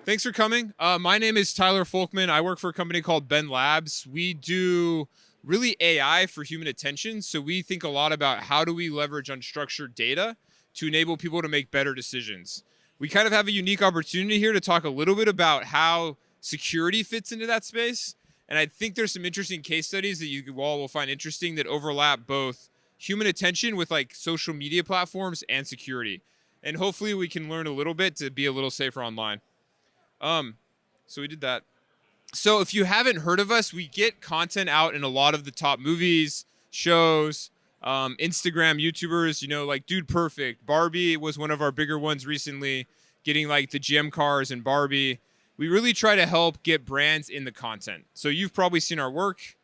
Thanks for coming. My name is Tyler Folkman. I work for a company called BENlabs. We do really AI for human attention. So we think a lot about how do we leverage unstructured data to enable people to make better decisions. We kind of have a unique opportunity here to talk a little bit about how security fits into that space. And I think there's some interesting case studies that you all will find interesting that overlap both human attention with like social media platforms and security. And hopefully we can learn a little bit to be a little safer online. So we did that. So if you haven't heard of us, we get content out in a lot of the top movies, shows, Instagram YouTubers, you know, like Dude Perfect. Barbie was one of our bigger ones recently, getting like the GM cars and Barbie. We really try to help get brands in the content. So you've probably seen our work.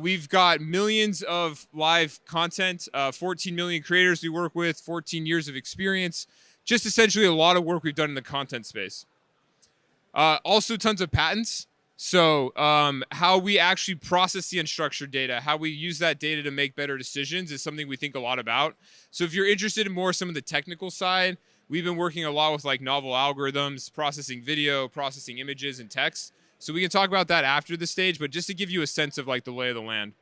We've got millions of live content, 14 million creators we work with, 14 years of experience, just essentially a lot of work we've done in the content space. Also tons of patents. So how we actually process the unstructured data, how we use that data to make better decisions is something we think a lot about. So if you're interested in more some of the technical side, we've been working a lot with like novel algorithms, processing video, processing images and text. So we can talk about that after the stage, but just to give you a sense of like the lay of the land.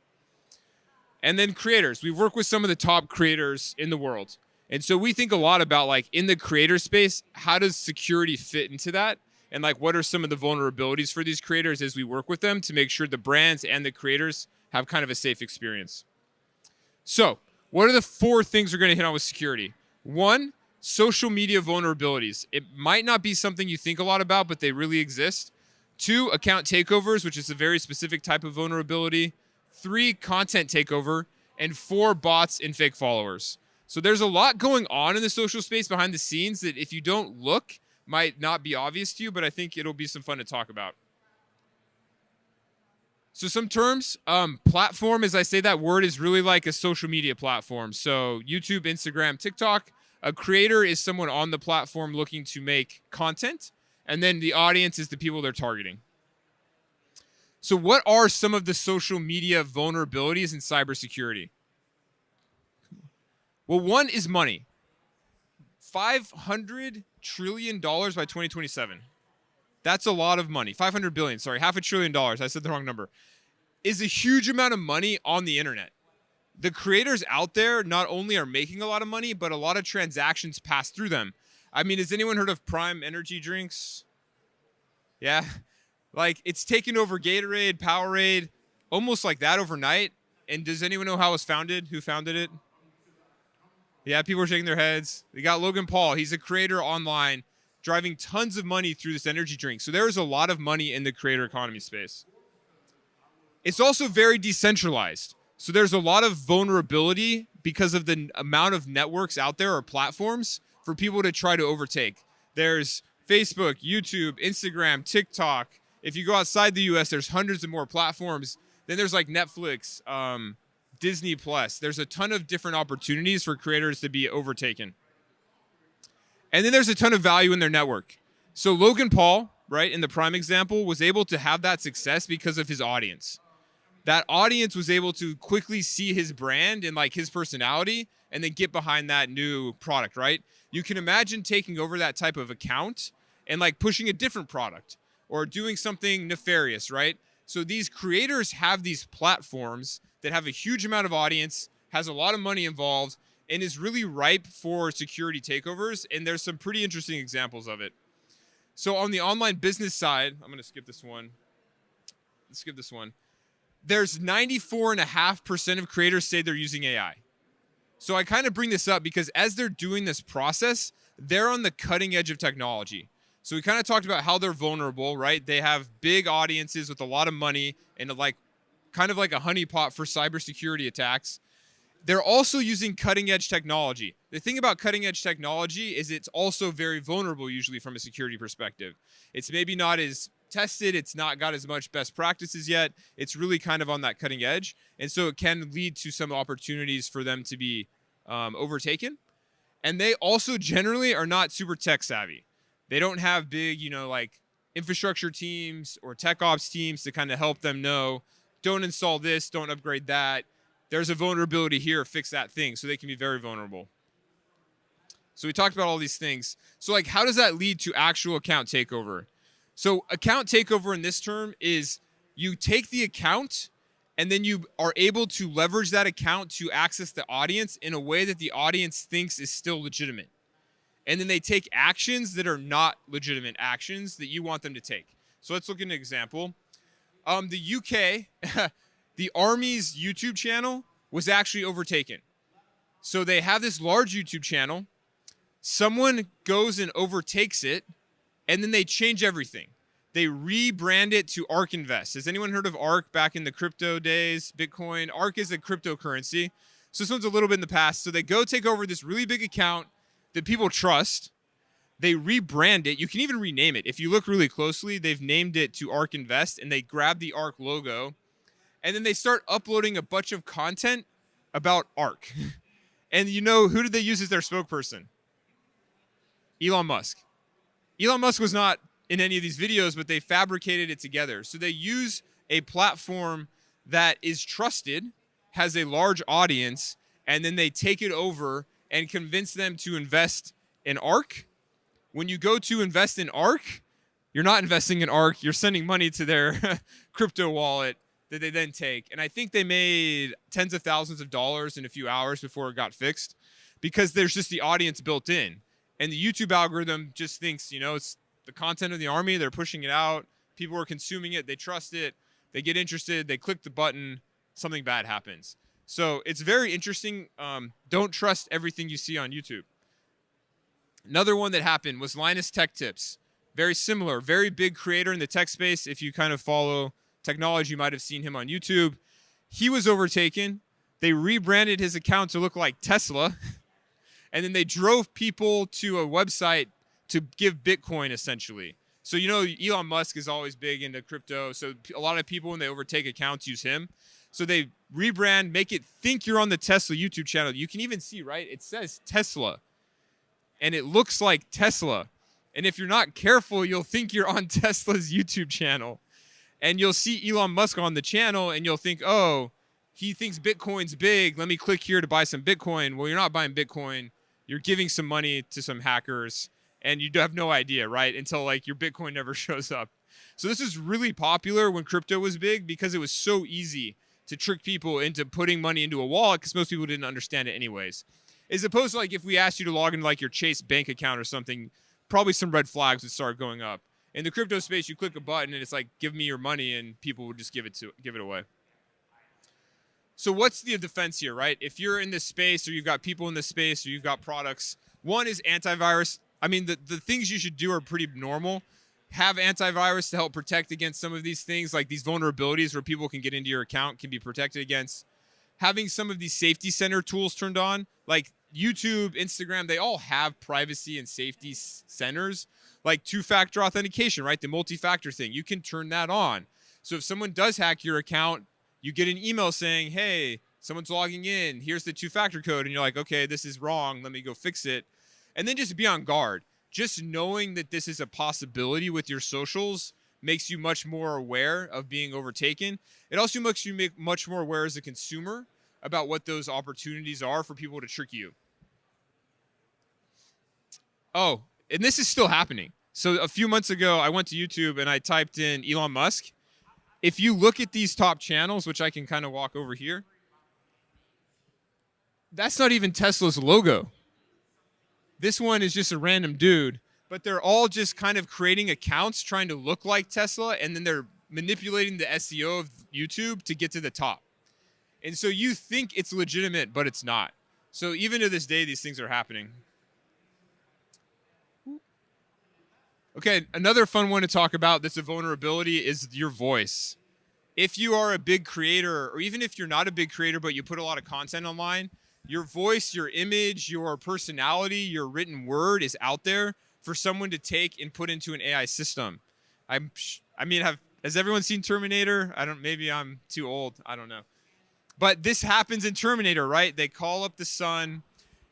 And then creators. We've worked with some of the top creators in the world. And so we think a lot about like in the creator space, how does security fit into that? And like, what are some of the vulnerabilities for these creators as we work with them to make sure the brands and the creators have kind of a safe experience? So what are the 4 things we're going to hit on with security? 1, social media vulnerabilities. It might not be something you think a lot about, but they really exist. 2, account takeovers, which is a very specific type of vulnerability. 3, content takeover. And 4, bots and fake followers. So there's a lot going on in the social space behind the scenes that if you don't look, might not be obvious to you, but I think it'll be some fun to talk about. So some terms, platform, as I say that word, is really like a social media platform. So YouTube, Instagram, TikTok. A creator is someone on the platform looking to make content, and then the audience is the people they're targeting. So what are some of the social media vulnerabilities in cybersecurity? Well, one is money. $500 trillion by 2027. That's a lot of money. 500 billion, sorry, $500 billion. I said the wrong number. Is a huge amount of money on the internet. The creators out there not only are making a lot of money, but a lot of transactions pass through them. I mean, has anyone heard of Prime energy drinks? Yeah. Like, it's taken over Gatorade, Powerade, almost like that overnight. And does anyone know how it was founded? Who founded it? Yeah, people are shaking their heads. We got Logan Paul. He's a creator online, driving tons of money through this energy drink. So there is a lot of money in the creator economy space. It's also very decentralized. So there's a lot of vulnerability because of the amount of networks out there or platforms for people to try to overtake. There's Facebook, YouTube, Instagram, TikTok. If you go outside the US, there's hundreds of more platforms. Then there's like Netflix, Disney Plus. There's a ton of different opportunities for creators to be overtaken. And then there's a ton of value in their network. So Logan Paul, right, in the Prime example, was able to have that success because of his audience. That audience was able to quickly see his brand and like his personality and then get behind that new product, right? You can imagine taking over that type of account and like pushing a different product or doing something nefarious, right? So these creators have these platforms that have a huge amount of audience, has a lot of money involved, and is really ripe for security takeovers. And there's some pretty interesting examples of it. So on the online business side, I'm going to skip this one. Let's skip this one. There's 94.5% of creators say they're using AI. So I kind of bring this up because as they're doing this process, they're on the cutting edge of technology. So we kind of talked about how they're vulnerable, right? They have big audiences with a lot of money and like kind of like a honeypot for cybersecurity attacks. They're also using cutting edge technology. The thing about cutting edge technology is it's also very vulnerable usually from a security perspective. It's maybe not as tested. It's not got as much best practices yet. It's really kind of on that cutting edge. And so it can lead to some opportunities for them to be overtaken. And they also generally are not super tech savvy. They don't have big, like infrastructure teams or tech ops teams to kind of help them know, don't install this, don't upgrade that. There's a vulnerability here, fix that thing. So they can be very vulnerable. So we talked about all these things. So like, how does that lead to actual account takeover? So account takeover in this term is you take the account and then you are able to leverage that account to access the audience in a way that the audience thinks is still legitimate. And then they take actions that are not legitimate actions that you want them to take. So let's look at an example. The UK, the Army's YouTube channel was actually overtaken. So they have this large YouTube channel. Someone goes and overtakes it, and then they change everything. They rebrand it to ARK Invest. Has anyone heard of ARK back in the crypto days? Bitcoin. ARK is a cryptocurrency. So this one's a little bit in the past. So they go take over this really big account that people trust. They rebrand it. You can even rename it. If you look really closely, they've named it to ARK Invest, and they grab the ARK logo, and then they start uploading a bunch of content about ARK. And you know, who did they use as their spokesperson? Elon Musk. Elon Musk was not in any of these videos, but they fabricated it together. So they use a platform that is trusted, has a large audience, and then they take it over and convince them to invest in ARK. When you go to invest in ARK, you're not investing in ARK, you're sending money to their crypto wallet that they then take. And I think they made tens of thousands of dollars in a few hours before it got fixed, because there's just the audience built in. And the YouTube algorithm just thinks, you know, it's the content of the Army, they're pushing it out, people are consuming it, they trust it, they get interested, they click the button, something bad happens. So it's very interesting. Don't trust everything you see on YouTube. Another one that happened was Linus Tech Tips. Very similar, very big creator in the tech space. If you kind of follow technology, you might have seen him on YouTube. He was overtaken. They rebranded his account to look like Tesla. And then they drove people to a website to give Bitcoin, essentially. So, you know, Elon Musk is always big into crypto. So a lot of people, when they overtake accounts, use him. So they rebrand, make it think you're on the Tesla YouTube channel. You can even see, right? It says Tesla. And it looks like Tesla. And if you're not careful, you'll think you're on Tesla's YouTube channel. And you'll see Elon Musk on the channel, and you'll think, oh, he thinks Bitcoin's big. Let me click here to buy some Bitcoin. Well, you're not buying Bitcoin. You're giving some money to some hackers, and you have no idea, right? Until like your Bitcoin never shows up. So this is really popular when crypto was big, because it was so easy to trick people into putting money into a wallet, because most people didn't understand it anyways. As opposed to like if we asked you to log into like your Chase bank account or something, probably some red flags would start going up. In the crypto space, you click a button and it's like, give me your money, and people would just give it away. So what's the defense here, right? If you're in this space, or you've got people in this space, or you've got products, one is antivirus. I mean, the things you should do are pretty normal. Have antivirus to help protect against some of these things, like these vulnerabilities where people can get into your account, can be protected against. Having some of these safety center tools turned on, like YouTube, Instagram, they all have privacy and safety centers, like two-factor authentication, right? The multi-factor thing. You can turn that on. So if someone does hack your account, you get an email saying, hey, someone's logging in. Here's the two-factor code. And you're like, okay, this is wrong. Let me go fix it. And then just be on guard. Just knowing that this is a possibility with your socials makes you much more aware of being overtaken. It also makes you much more aware as a consumer about what those opportunities are for people to trick you. Oh, and this is still happening. So a few months ago, I went to YouTube and I typed in Elon Musk. If you look at these top channels, which I can kind of walk over here, that's not even Tesla's logo. This one is just a random dude, but they're all just kind of creating accounts trying to look like Tesla, and then they're manipulating the SEO of YouTube to get to the top. And so you think it's legitimate, but it's not. So even to this day, these things are happening. Okay, another fun one to talk about that's a vulnerability is your voice. If you are a big creator, or even if you're not a big creator, but you put a lot of content online, your voice, your image, your personality, your written word is out there for someone to take and put into an AI system. Has everyone seen Terminator? Maybe I'm too old. I don't know. But this happens in Terminator, right? They call up the son,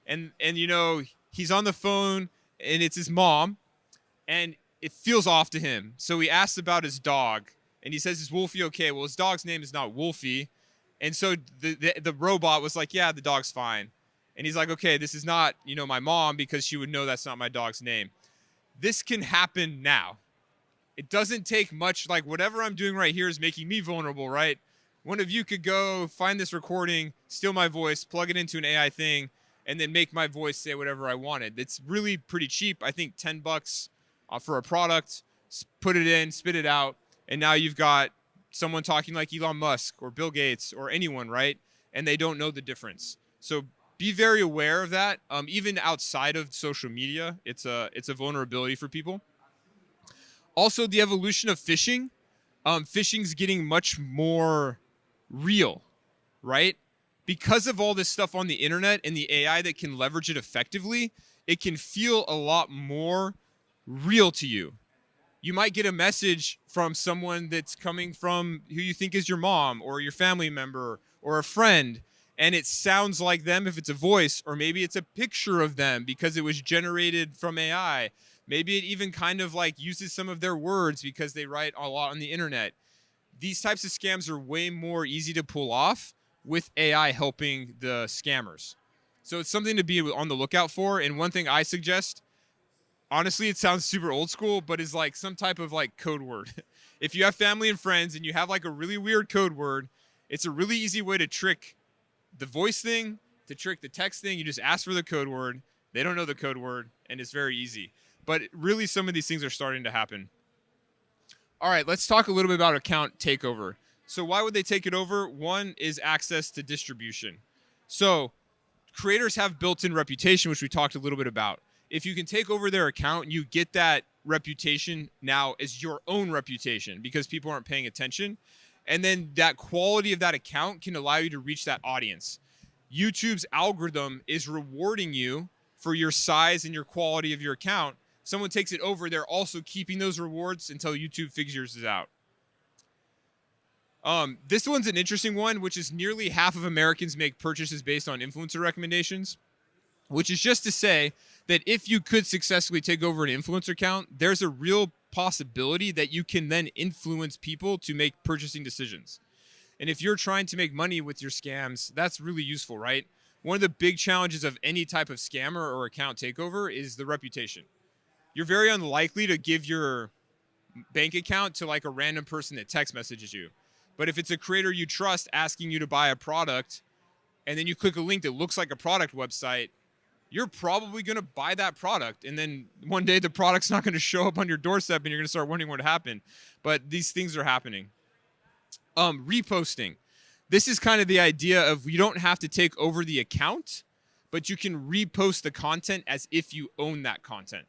and you know, he's on the phone, and it's his mom, and it feels off to him. So he asks about his dog, and he says, is Wolfie okay? Well, his dog's name is not Wolfie. And so the robot was like, yeah, the dog's fine. And he's like, okay, this is not, my mom, because she would know that's not my dog's name. This can happen now. It doesn't take much. Like, whatever I'm doing right here is making me vulnerable, right? One of you could go find this recording, steal my voice, plug it into an AI thing, and then make my voice say whatever I wanted. It's really pretty cheap. I think $10 for a product. Put it in, spit it out, and now you've got someone talking like Elon Musk or Bill Gates or anyone, right? And they don't know the difference. So be very aware of that. Even outside of social media, it's a vulnerability for people. Also, the evolution of phishing. Phishing's getting much more real, right? Because of all this stuff on the internet and the AI that can leverage it effectively, it can feel a lot more real to you. You might get a message from someone that's coming from who you think is your mom or your family member or a friend, and it sounds like them if it's a voice, or maybe it's a picture of them because it was generated from AI. Maybe it even kind of like uses some of their words because they write a lot on the internet. These types of scams are way more easy to pull off with AI helping the scammers. So it's something to be on the lookout for. And one thing I suggest, honestly, it sounds super old school, but is like some type of like code word. If you have family and friends and you have like a really weird code word, it's a really easy way to trick the voice thing, to trick the text thing. You just ask for the code word. They don't know the code word, and it's very easy. But really, some of these things are starting to happen. All right, let's talk a little bit about account takeover. So why would they take it over? One is access to distribution. So creators have built-in reputation, which we talked a little bit about. If you can take over their account, you get that reputation now as your own reputation because people aren't paying attention. And then that quality of that account can allow you to reach that audience. YouTube's algorithm is rewarding you for your size and your quality of your account. If someone takes it over, they're also keeping those rewards until YouTube figures it out. This one's an interesting one, which is nearly half of Americans make purchases based on influencer recommendations, which is just to say that if you could successfully take over an influencer account, there's a real possibility that you can then influence people to make purchasing decisions. And if you're trying to make money with your scams, that's really useful, right? One of the big challenges of any type of scammer or account takeover is the reputation. You're very unlikely to give your bank account to like a random person that text messages you. But if it's a creator you trust asking you to buy a product, and then you click a link that looks like a product website, you're probably going to buy that product. And then one day the product's not going to show up on your doorstep and you're going to start wondering what happened. But these things are happening. Reposting. This is kind of the idea of you don't have to take over the account, but you can repost the content as if you own that content.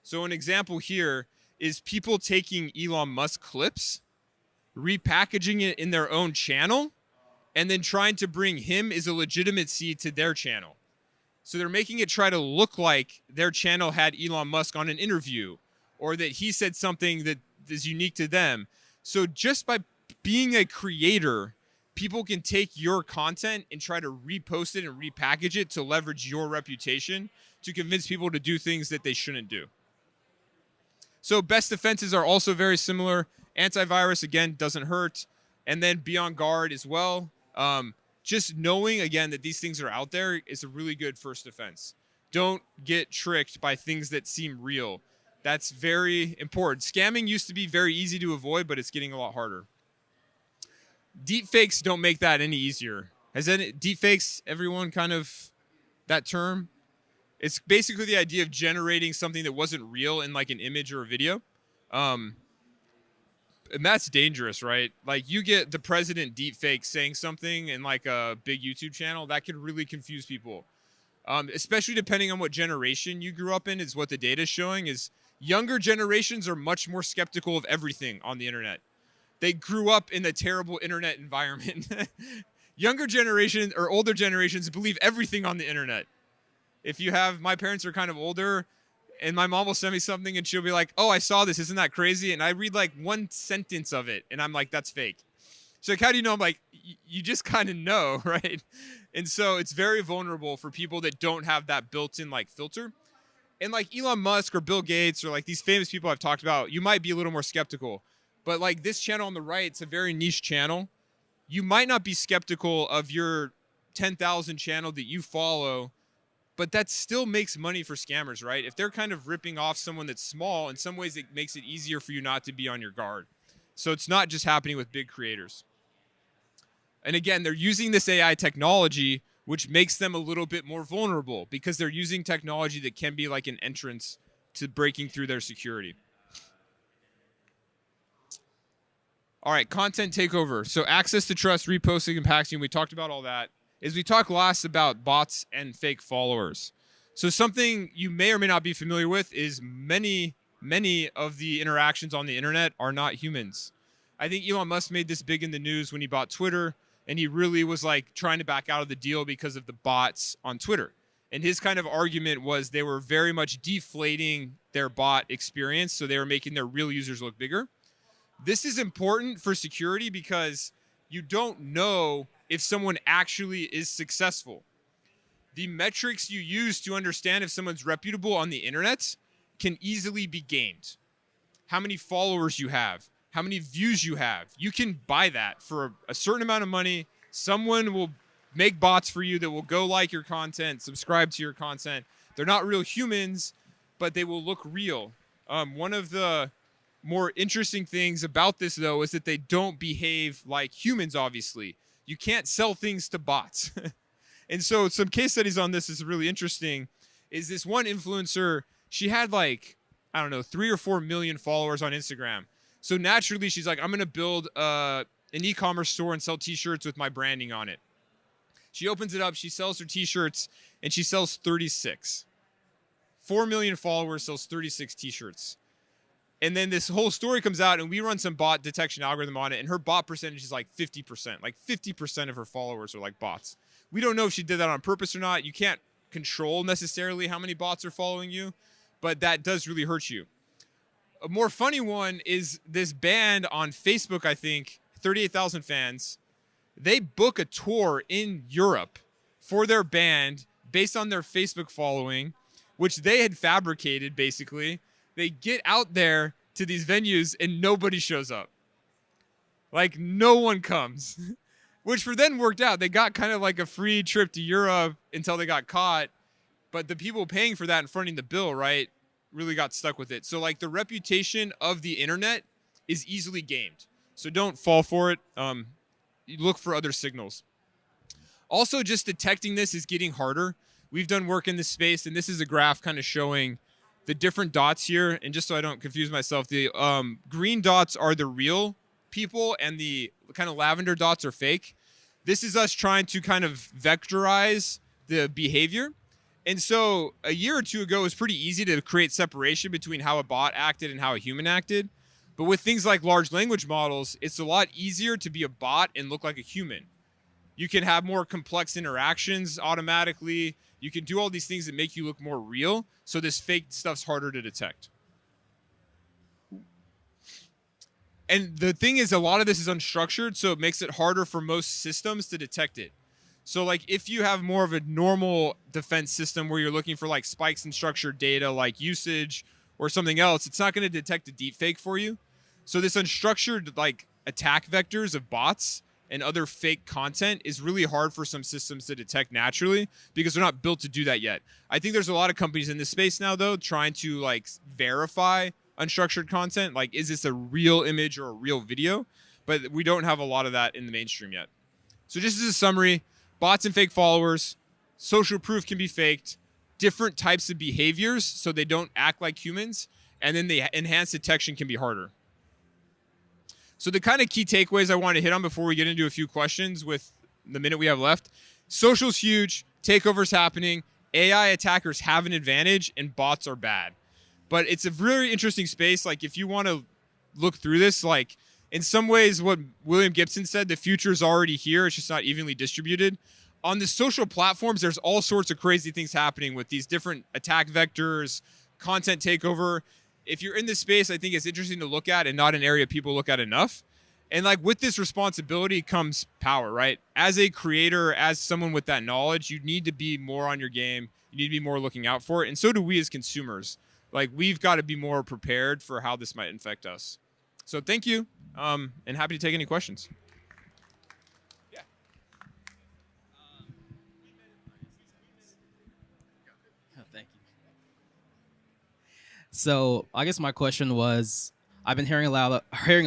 So an example here is people taking Elon Musk clips, repackaging it in their own channel, and then trying to bring him as a legitimacy to their channel. So they're making it try to look like their channel had Elon Musk on an interview, or that he said something that is unique to them. So just by being a creator, people can take your content and try to repost it and repackage it to leverage your reputation to convince people to do things that they shouldn't do. So best defenses are also very similar. Antivirus, again, doesn't hurt. And then be on guard as well. Just knowing, again, that these things are out there is a really good first defense. Don't get tricked by things that seem real. That's very important. Scamming used to be very easy to avoid, but it's getting a lot harder. Deepfakes don't make that any easier. Has any deepfakes, everyone kind of, that term? It's basically the idea of generating something that wasn't real in like an image or a video. And that's dangerous, right? Like you get the president deepfake saying something in like a big YouTube channel, that could really confuse people. Especially depending on what generation you grew up in, is what the data is showing is younger generations are much more skeptical of everything on the internet. They grew up in a terrible internet environment. Younger generations or older generations believe everything on the internet. If you have, my parents are kind of older, and my mom will send me something and she'll be like, oh, I saw this. Isn't that crazy? And I read like one sentence of it and I'm like, that's fake. So like, how do you know? I'm like, you just kind of know, right? And so it's very vulnerable for people that don't have that built-in like filter. And like Elon Musk or Bill Gates or like these famous people I've talked about, you might be a little more skeptical. But like this channel on the right, it's a very niche channel. You might not be skeptical of your 10,000 channel that you follow But that still makes money for scammers, right? If they're kind of ripping off someone that's small, in some ways it makes it easier for you not to be on your guard. So it's not just happening with big creators. And again, they're using this AI technology, which makes them a little bit more vulnerable because they're using technology that can be like an entrance to breaking through their security. All right, content takeover. So access to trust, reposting, and packaging. We talked about all that. As we talked last about bots and fake followers. So something you may or may not be familiar with is many of the interactions on the internet are not humans. I think Elon Musk made this big in the news when he bought Twitter, and he really was like trying to back out of the deal because of the bots on Twitter. And his kind of argument was they were very much deflating their bot experience, so they were making their real users look bigger. This is important for security because you don't know if someone actually is successful. The metrics you use to understand if someone's reputable on the internet can easily be gamed. How many followers you have, how many views you have. You can buy that for a certain amount of money. Someone will make bots for you that will go like your content, subscribe to your content. They're not real humans, but they will look real. One of the more interesting things about this, though, is that they don't behave like humans, obviously. You can't sell things to bots. And so some case studies on this is really interesting. Is this one influencer, she had like, I don't know, 3 or 4 million followers on Instagram. So naturally, she's like, I'm going to build an e-commerce store and sell t-shirts with my branding on it. She opens it up, she sells her t-shirts, and she sells 36. 4 million followers, sells 36 t-shirts. And then this whole story comes out, and we run some bot detection algorithm on it, and her bot percentage is like 50%. Like 50% of her followers are like bots. We don't know if she did that on purpose or not. You can't control necessarily how many bots are following you, but that does really hurt you. A more funny one is this band on Facebook, I think, 38,000 fans. They book a tour in Europe for their band based on their Facebook following, which they had fabricated, basically. They get out there to these venues and nobody shows up. Like, no one comes, which for them worked out. They got kind of like a free trip to Europe until they got caught. But the people paying for that and fronting the bill, right, really got stuck with it. So, like, the reputation of the internet is easily gamed. So don't fall for it. You look for other signals. Also, just detecting this is getting harder. We've done work in this space, and this is a graph kind of showing the different dots here. And just so I don't confuse myself, the green dots are the real people, and the kind of lavender dots are fake. This is us trying to kind of vectorize the behavior. And so a year or two ago, it was pretty easy to create separation between how a bot acted and how a human acted. But with things like large language models, it's a lot easier to be a bot and look like a human. You can have more complex interactions automatically. You can do all these things that make you look more real. So this fake stuff's harder to detect. And the thing is, a lot of this is unstructured, so it makes it harder for most systems to detect it. So like if you have more of a normal defense system where you're looking for like spikes in structured data like usage or something else, it's not going to detect a deepfake for you. So this unstructured like attack vectors of bots and other fake content is really hard for some systems to detect naturally because they're not built to do that yet. I think there's a lot of companies in this space now, though, trying to like verify unstructured content. Like, is this a real image or a real video? But we don't have a lot of that in the mainstream yet. So just as a summary, bots and fake followers, social proof can be faked, different types of behaviors so they don't act like humans, and then the enhanced detection can be harder. So the kind of key takeaways I want to hit on before we get into a few questions with the minute we have left. Social's huge, takeover's happening, AI attackers have an advantage, and bots are bad. But it's a really interesting space. Like if you want to look through this, like in some ways what William Gibson said, the future is already here. It's just not evenly distributed. On the social platforms, there's all sorts of crazy things happening with these different attack vectors, content takeover. If you're in this space, I think it's interesting to look at and not an area people look at enough. And like with this responsibility comes power, right? As a creator, as someone with that knowledge, you need to be more on your game. You need to be more looking out for it. And so do we as consumers. Like we've got to be more prepared for how this might infect us. So thank you, and happy to take any questions. Yeah. So I guess my question was, I've been hearing a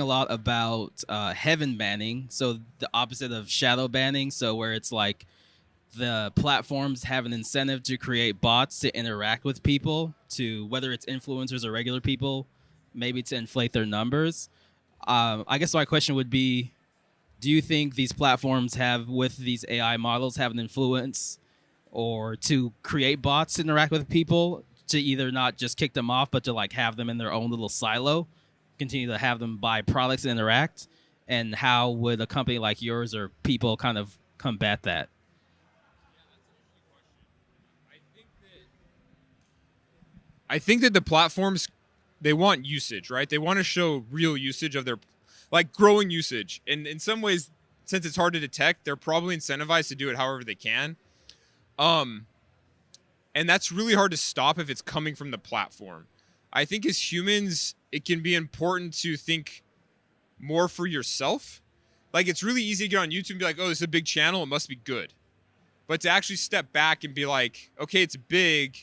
lot about heaven banning, so the opposite of shadow banning. So where it's like the platforms have an incentive to create bots to interact with people, to whether it's influencers or regular people, maybe to inflate their numbers. I guess my question would be, do you think these platforms have, with these AI models, have an influence or to create bots to interact with people, to either not just kick them off, but to like have them in their own little silo, continue to have them buy products and interact? And how would a company like yours or people kind of combat that? I think that the platforms, they want usage, right? They want to show real usage of their, like, growing usage. And in some ways, since it's hard to detect, they're probably incentivized to do it however they can. Um, and that's really hard to stop if it's coming from the platform. I think as humans, it can be important to think more for yourself. Like, it's really easy to get on YouTube and be like, oh, this is a big channel, it must be good. But to actually step back and be like, okay, it's big,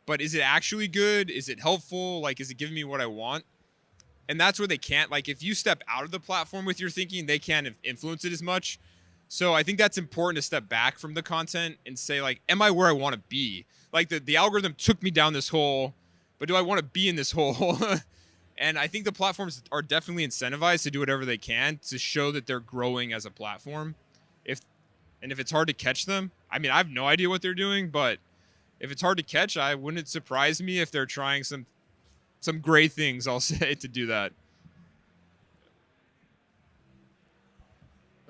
but is it actually good? Is it helpful? Like, is it giving me what I want? And that's where they can't. Like, if you step out of the platform with your thinking, they can't influence it as much. So I think that's important to step back from the content and say, like, am I where I want to be? Like, the algorithm took me down this hole, but do I want to be in this hole? And I think the platforms are definitely incentivized to do whatever they can to show that they're growing as a platform. If it's hard to catch them, I mean, I have no idea what they're doing, but if it's hard to catch, I wouldn't surprise me if they're trying some great things, I'll say, to do that.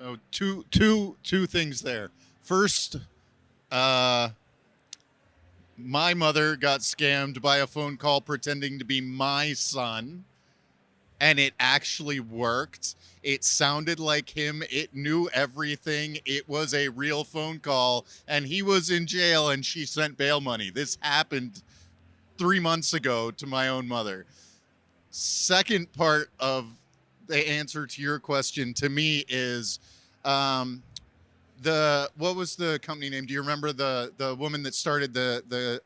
Oh, two things there. First, my mother got scammed by a phone call pretending to be my son, and it actually worked. It sounded like him. It knew everything. It was a real phone call, and he was in jail, and she sent bail money. This happened 3 months ago to my own mother. Second part of the answer to your question to me is, what was the company name? Do you remember the woman that started the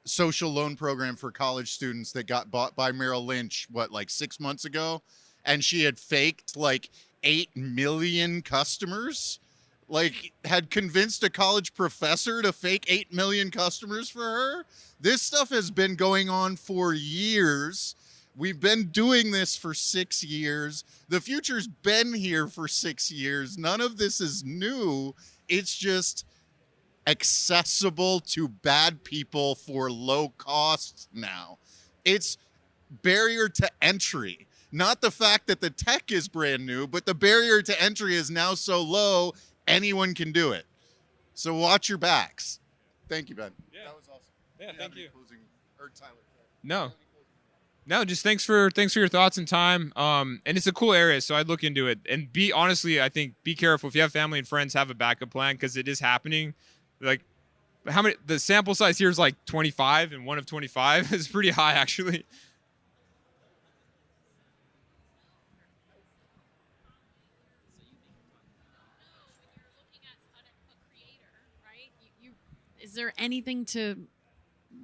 social loan program for college students that got bought by Merrill Lynch, like 6 months ago? And she had faked like 8 million customers, like had convinced a college professor to fake 8 million customers for her. This stuff has been going on for years. We've been doing this for 6 years. The future's been here for 6 years. None of this is new. It's just accessible to bad people for low cost now. It's barrier to entry. Not the fact that the tech is brand new, but the barrier to entry is now so low, anyone can do it. So watch your backs. Thank you, Ben. Yeah. That was awesome. Yeah, thank you. Or Tyler. No, just thanks for your thoughts and time. And it's a cool area, so I'd look into it. And I think be careful if you have family and friends, have a backup plan, because it is happening. Like, the sample size here is like 25, and 1 of 25 is pretty high, actually. Is there anything to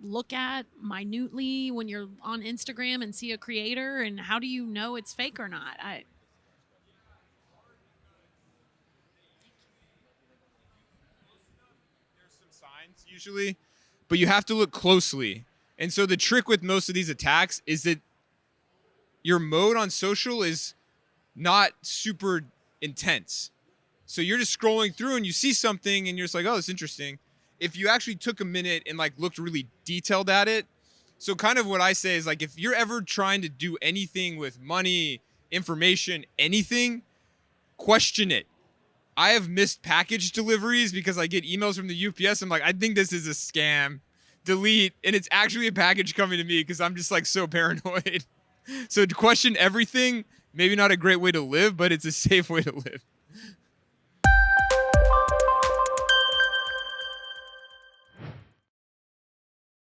look at minutely when you're on Instagram and see a creator, and how do you know it's fake or not? There's some signs usually, but you have to look closely. And so the trick with most of these attacks is that your mode on social is not super intense. So you're just scrolling through and you see something and you're just like, oh, it's interesting. If you actually took a minute and like looked really detailed at it. So kind of what I say is, like, if you're ever trying to do anything with money, information, anything, question it. I have missed package deliveries because I get emails from the UPS. I'm like, I think this is a scam. Delete. And it's actually a package coming to me because I'm just like so paranoid. So to question everything, maybe not a great way to live, but it's a safe way to live.